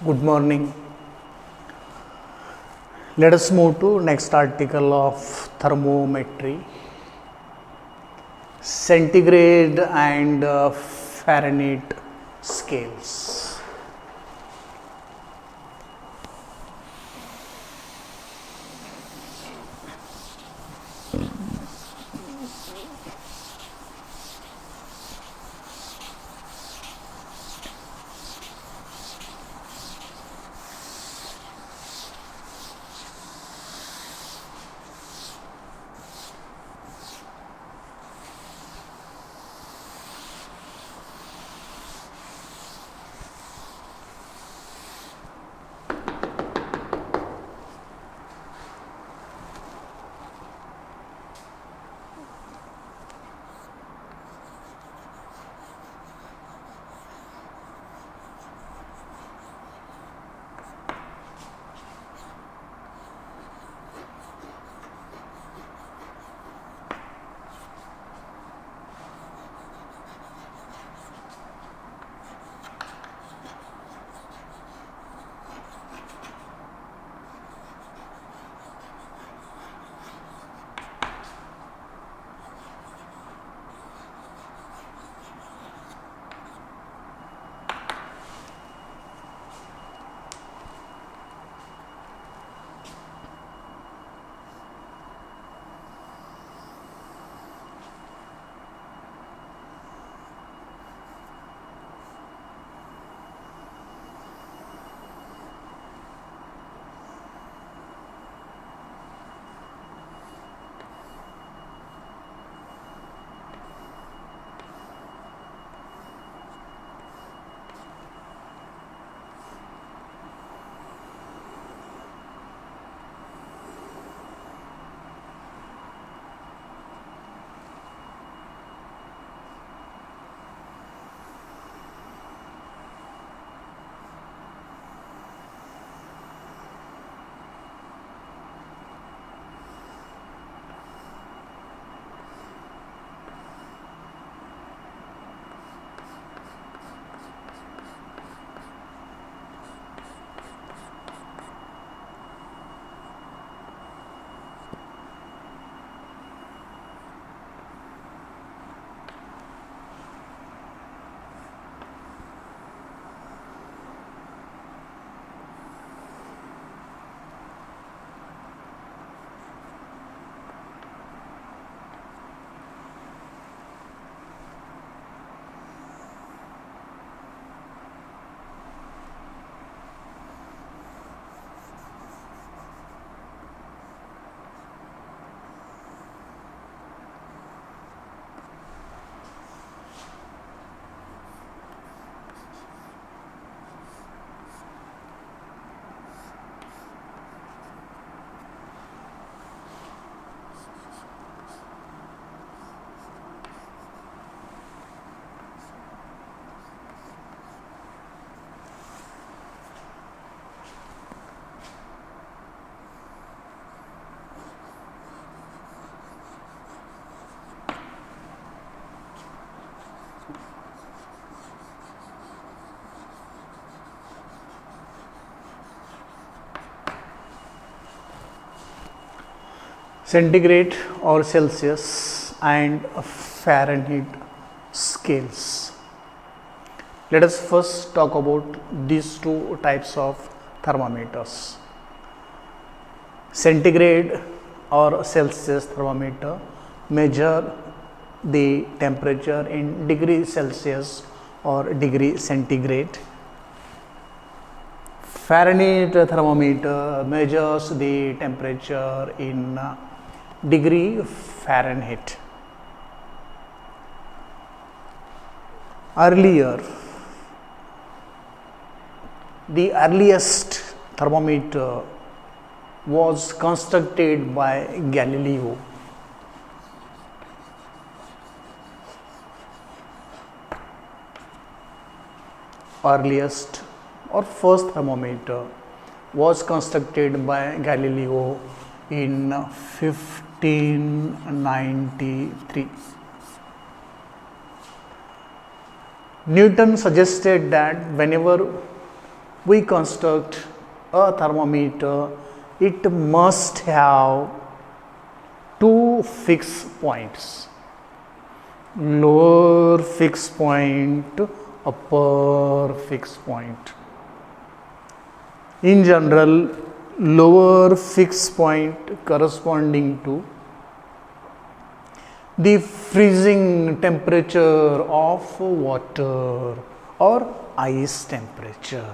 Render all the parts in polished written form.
Good morning. Let us move to next article of thermometry. Centigrade and Fahrenheit scales. Centigrade or Celsius and Fahrenheit scales. Let us first talk about these two types of thermometers. Centigrade or Celsius thermometer measure the temperature in degree Celsius or degree centigrade. Fahrenheit thermometer measures the temperature in degree Fahrenheit. Earlier, the earliest thermometer was constructed by Galileo. Earliest or first thermometer was constructed by Galileo in 1593. Newton suggested that whenever we construct a thermometer, it must have two fixed points, lower fixed point, upper fixed point. In general, lower fixed point corresponding to the freezing temperature of water or ice temperature.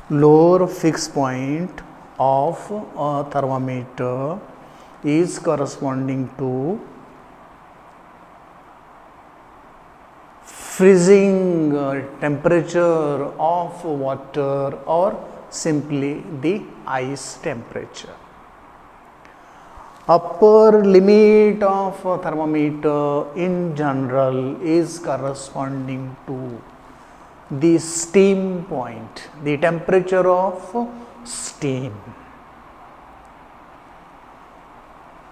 Lower fixed point of a thermometer is corresponding to freezing temperature of water or simply the ice temperature. Upper limit of a thermometer in general is corresponding to the steam point, the temperature of steam.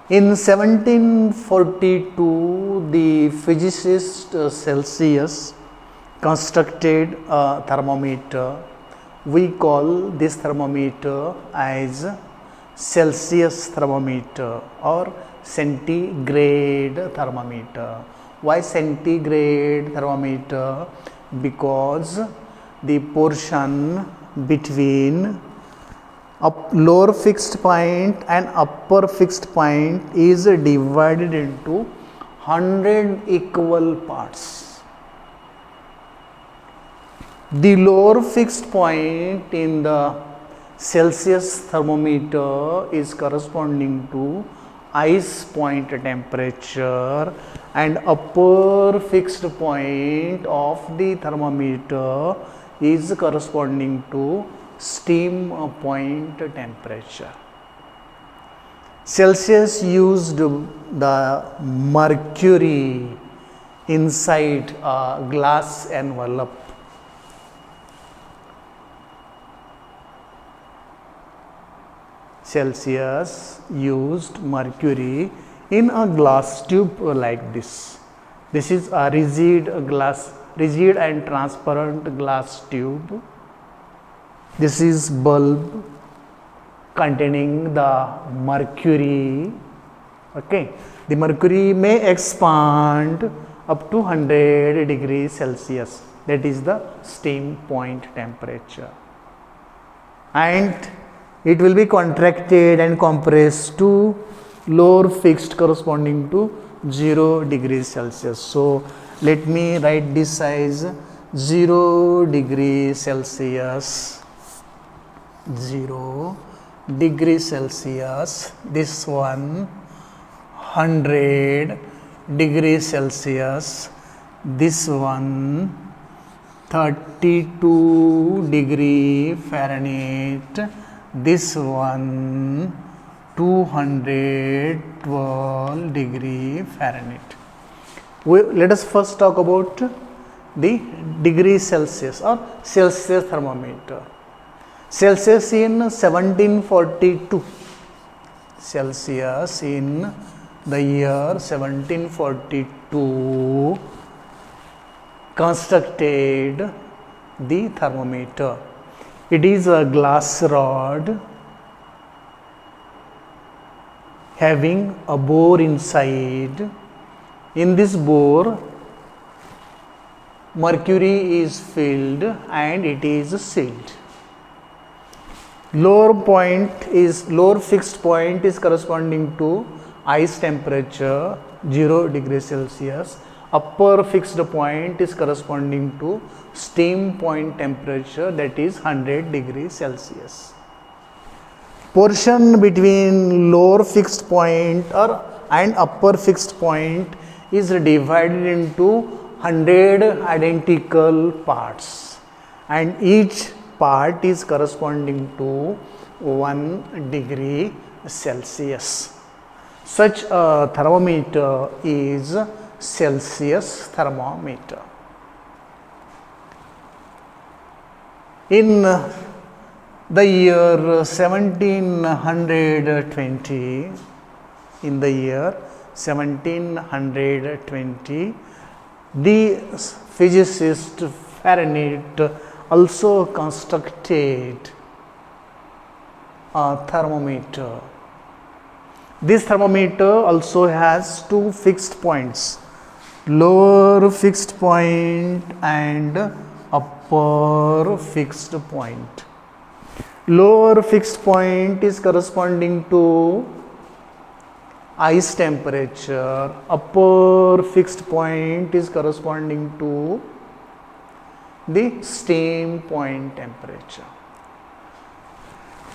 In 1742, the physicist Celsius constructed a thermometer. We call this thermometer as Celsius thermometer or centigrade thermometer. Why centigrade thermometer? Because the portion between lower fixed point and upper fixed point is divided into 100 equal parts. The lower fixed point in the Celsius thermometer is corresponding to ice point temperature, and upper fixed point of the thermometer is corresponding to steam point temperature. Celsius used the mercury inside a glass envelope. Celsius used mercury in a glass tube like this. This is a rigid and transparent glass tube. This is bulb containing the mercury. Okay, the mercury may expand up to 100 degrees Celsius. That is the steam point temperature, and it will be contracted and compressed to lower fixed corresponding to 0 degrees Celsius. So let me write this as 0 degrees Celsius, 0 degrees Celsius, this one 100 degrees Celsius, this one 32 degree Fahrenheit, this one 212 degree Fahrenheit. Let us first talk about the degree Celsius or Celsius thermometer. Celsius in 1742. Celsius in the year 1742 constructed the thermometer. It is a glass rod having a bore inside. In this bore, mercury is filled and it is sealed. Lower fixed point is corresponding to ice temperature 0 degrees Celsius. Upper fixed point is corresponding to steam point temperature, that is 100 degrees Celsius. Portion between lower fixed point and upper fixed point is divided into 100 identical parts, and each part is corresponding to 1 degree Celsius. Such a thermometer is Celsius thermometer. In the year 1720, the physicist Fahrenheit also constructed a thermometer. This thermometer also has two fixed points, lower fixed point and upper fixed point. Lower fixed point is corresponding to ice temperature, upper fixed point is corresponding to the steam point temperature.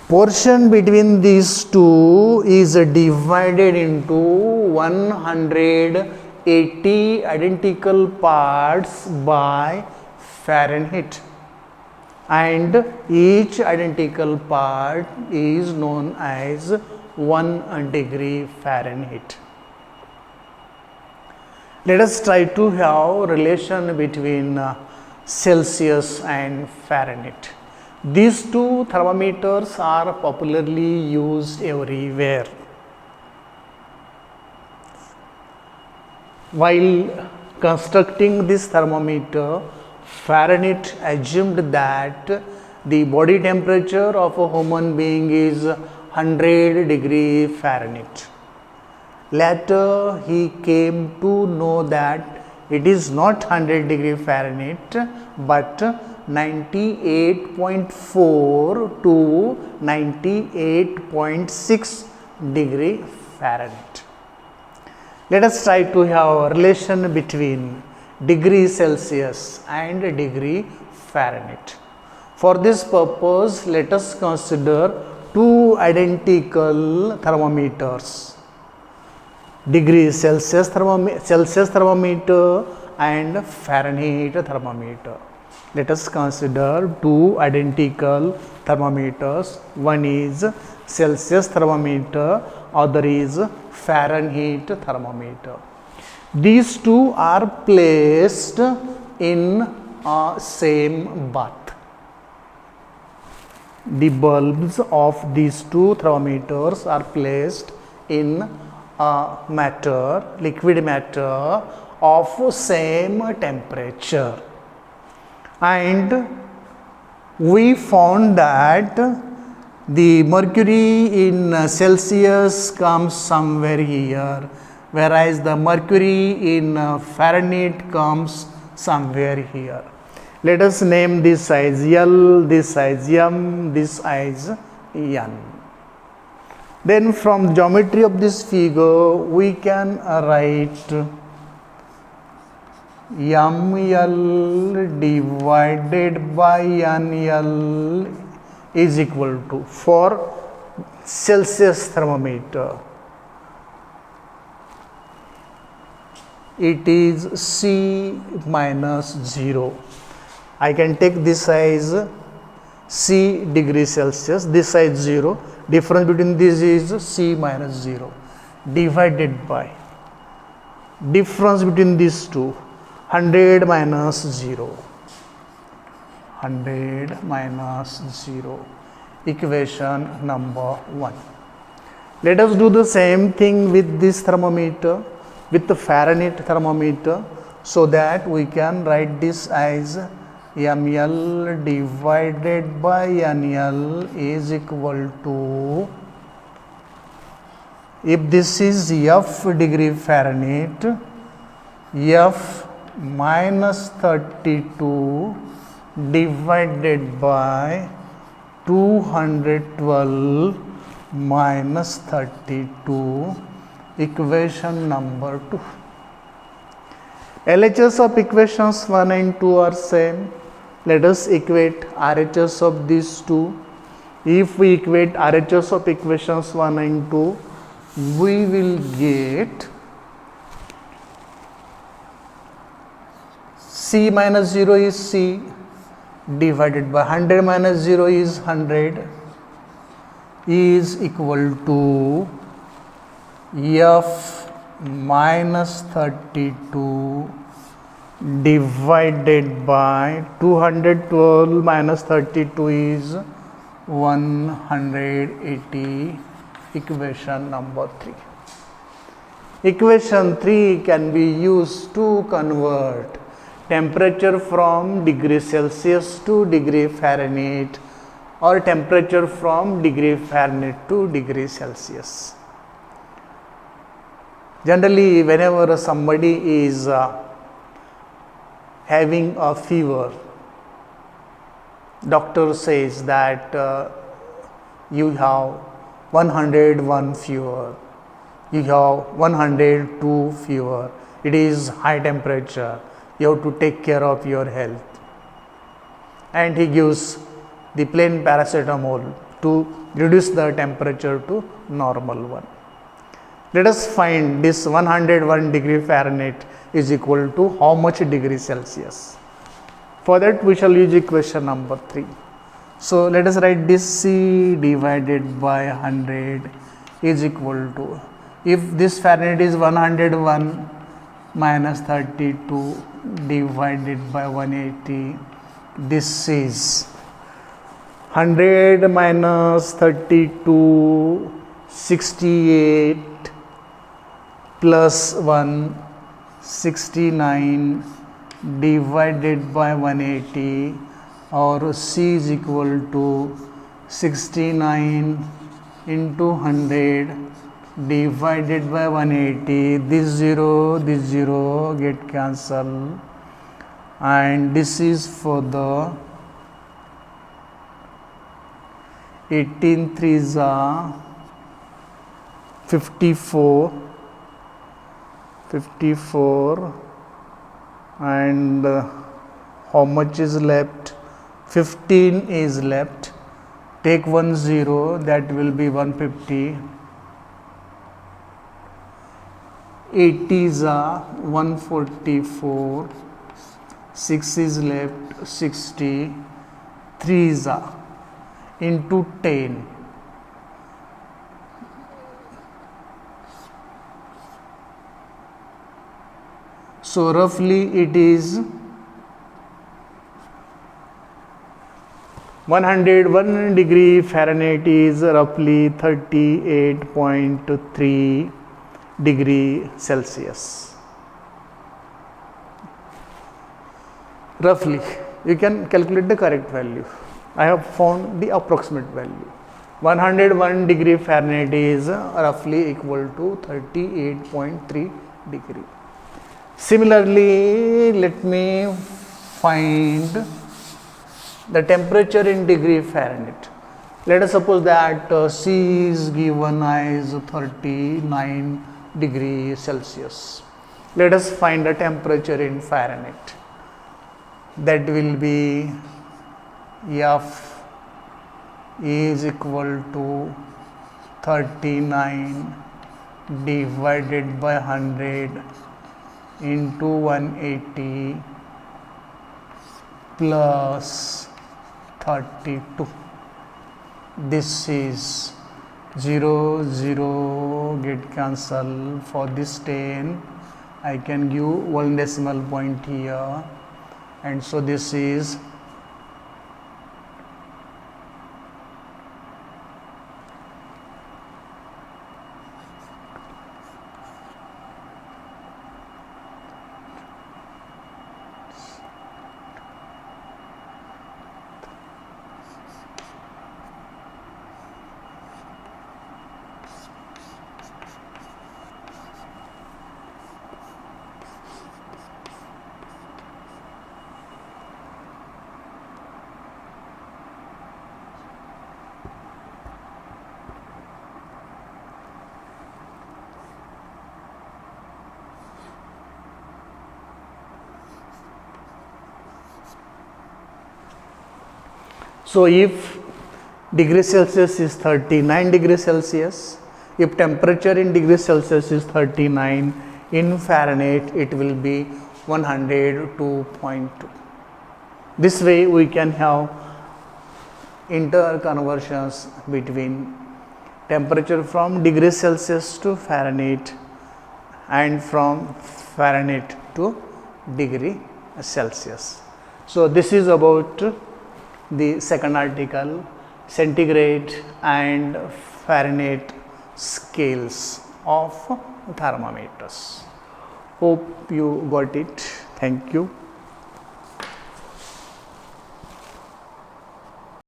Portion between these two is divided into 180 identical parts by Fahrenheit, and each identical part is known as 1 degree Fahrenheit. Let us try to have relation between Celsius and Fahrenheit. These two thermometers are popularly used everywhere. While constructing this thermometer, Fahrenheit assumed that the body temperature of a human being is 100 degree Fahrenheit. Later, he came to know that it is not 100 degree Fahrenheit but 98.4 to 98.6 degree Fahrenheit. Let us try to have a relation between degree Celsius and degree Fahrenheit. For this purpose, let us consider two identical thermometers, degree Celsius thermometer and Fahrenheit thermometer. Let us consider two identical thermometers. One is Celsius thermometer, other is Fahrenheit thermometer. These two are placed in a same bath. The bulbs of these two thermometers are placed in a matter, liquid matter of same temperature, and we found that the mercury in Celsius comes somewhere here, whereas the mercury in Fahrenheit comes somewhere here. Let us name this as L, this as M, this as N. Then from geometry of this figure, we can write ML divided by NL is equal to, for Celsius thermometer, it is C minus 0. I can take this as C degree Celsius, this side 0, difference between this is C minus 0, divided by difference between these two, 100 minus 0, 100 minus 0, equation number 1. Let us do the same thing with this thermometer, with the Fahrenheit thermometer, so that we can write this as ML divided by NL is equal to, if this is F degree Fahrenheit, F minus 32 divided by 212 minus 32, equation number 2. LHS of equations 1 and 2 are same. Let us equate RHS of these two. If we equate RHS of equations 1 and 2, we will get C minus 0 is C divided by 100 minus 0 is 100 is equal to F minus 32 divided by 212 minus 32 is 180, equation number 3. Equation 3 can be used to convert temperature from degree Celsius to degree Fahrenheit or temperature from degree Fahrenheit to degree Celsius. Generally, whenever somebody is having a fever, doctor says that you have 101 fever, you have 102 fever, it is high temperature, you have to take care of your health, and he gives the plain paracetamol to reduce the temperature to normal one. Let us find this 101 degree Fahrenheit is equal to how much degree Celsius. For that we shall use equation number 3. So let us write this C divided by 100 is equal to, if this Fahrenheit is 101 minus 32 divided by 180, this is 100 minus 32, 68 plus 1, 69 divided by 180, or C is equal to 69 into 100 divided by 180. This 0 get cancelled, and this is for the 18 3s are 54, and how much is left? 15 is left. Take 1 0, that will be 150. 80s are 144, 6 is left, 60. 3s are into 10. So roughly it is 101 degree Fahrenheit is roughly 38.3 degree Celsius. Roughly, you can calculate the correct value. I have found the approximate value. 101 degree Fahrenheit is roughly equal to 38.3 degree. Similarly, let me find the temperature in degree Fahrenheit. Let us suppose that C is given as 39 degree Celsius. Let us find the temperature in Fahrenheit. That will be F is equal to 39 divided by 100 into 180 plus 32. This is 0 get cancelled. For this 10 I can give one decimal point here, and so this is so if degree Celsius is 39 degree Celsius, if temperature in degree Celsius is 39, in Fahrenheit it will be 102.2. This way we can have interconversions between temperature from degree Celsius to Fahrenheit and from Fahrenheit to degree Celsius. So this is about the second article, centigrade and Fahrenheit scales of thermometers. Hope you got it. Thank you.